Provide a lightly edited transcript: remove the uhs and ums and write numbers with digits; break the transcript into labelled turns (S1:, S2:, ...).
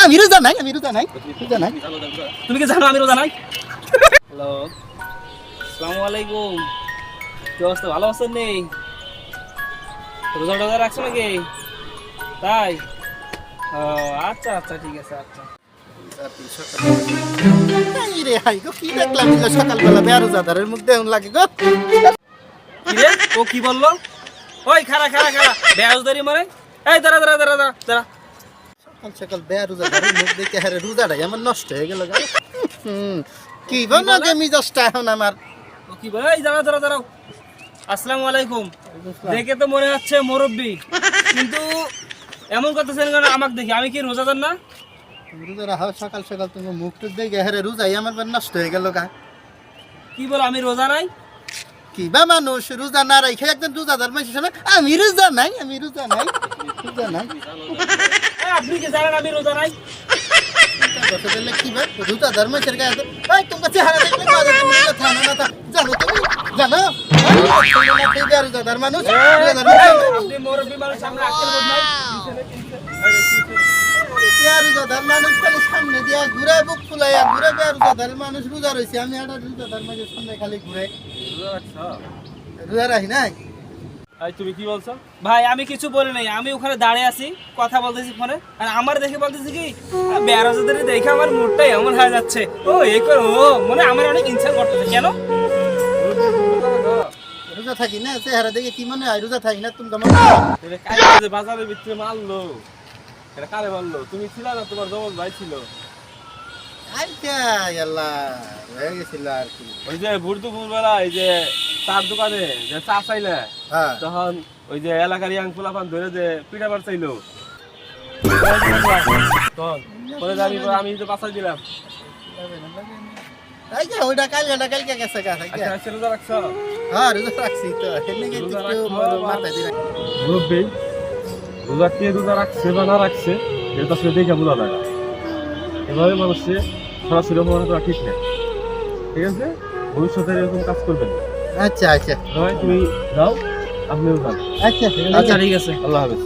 S1: আমি রোজা নাই
S2: তুমি কি জানো আমি রোজা নাই? হ্যালো, আসসালামু আলাইকুম। কি অবস্থা, ভালো আছেন? নেই রোজা টোজা রাখছো নাকি? তাই? ও আচ্ছা আচ্ছা, ঠিক আছে। আচ্ছা
S1: এই রে হাই গো, কি দেখলাম দিল সকালবেলা বেরোজাদারের মুখ দেউন লাগে গো।
S2: কি রে, ও কি বললো? ওই খারা খারা খারা বেয়াজদারি মানে? এই দাঁড়া দাঁড়া দাঁড়া দাঁড়া দাঁড়া।
S1: সকাল সকাল বেরোজাদারের মুখ দেখে হারে রোজাটাই আমার নষ্ট হয়ে গেল। কি বানাগে মিজাজটা এখন আমার।
S2: ও কি বলে? এই দাঁড়াও দাঁড়াও দাঁড়াও। আসসালামু আলাইকুম। দেখে তো মনে হচ্ছে মুরব্বি, কিন্তু এমন করতেছেন কেন আমাকে দেখি? আমি কি রোজাদার না?
S1: রোজারা হয় সকাল সকাল তুমি মুখ টুক দেখে হারে রোজাই আমার নষ্ট হয়ে গেল গা।
S2: কি বলো আমি রোজা নাই?
S1: কি বা মানুষ রোজা না রাখে একজন রোজাদার মানুষ না, আমি রোজা নাই।
S2: আপনি কি জানেন আমি রোজা নাই?
S1: কি বা রোজাদার মানুষের গায়ে এই তোমার চেহারা দেখলে তুমি জানো, তুমি জানো রোজাদার মানুষ।
S2: আপনি মুরব্বি মানুষ, সামনে আক্কেল বোধ নাই।
S1: রোজাদার মানুষ খালি সামনে দিয়া ঘুরে বুক ফুলাইয়া ঘুরে রোজাদার মানুষ রোজা রয়েছে, আমি একটা রোজাদার মানুষের সামনে খালি ঘুরে রোজা রাখি নাই।
S2: তুমি কি বলছো? ভাই আমি কিছু বলি নাই, আমি ওখানে দাঁড়িয়ে আছি, কথা বলতেছি ফোনে, আর আমার দেখে বলতেছি কি বেরোজাদারি দেখে আমার মুডটাই এমন হয়ে যাচ্ছে। ও এই করে ও মানে আমার অনেক ইনসাল্ট করতেছে। কেন
S1: রোজা থাকি না, চেহারা দেখে কি মনে হয় রোজা থাকি না? তুমি
S2: বাজারের ভিতরে মারলো, এটা কারে মারলো? তুমি ছিল না, তোমার জমজ ভাই ছিল।
S1: হয়ে গেছিল আর কি।
S2: ওই যে দুপুর বেলা এই যে চার দোকানে যে চা চাইলে, তখন ওই যে এলাকার ইয়াং পোলাপান ধরে যে পিঠা বার চাইলো, আমি তো বাঁচাই দিলাম।
S1: ওইটা কালকে গেছে গা।
S2: রোজা রাখছো?
S1: হ্যাঁ রোজা রাখছি তো, মাথায় দিলাম।
S2: মুরব্বি রোজা কে রোজা রাখছে বা না রাখছে এটা আসলে দেখে বোঝা যায় না। এভাবে মানুষকে সরাসরি অপমান করা ঠিক নেই, ঠিক আছে? ভবিষ্যতে এরকম কাজ করবেন।
S1: আচ্ছা
S2: তুমি যাও, আপনিও যান।
S1: আচ্ছা ঠিক আছে।
S2: আল্লাহ হাফেজ।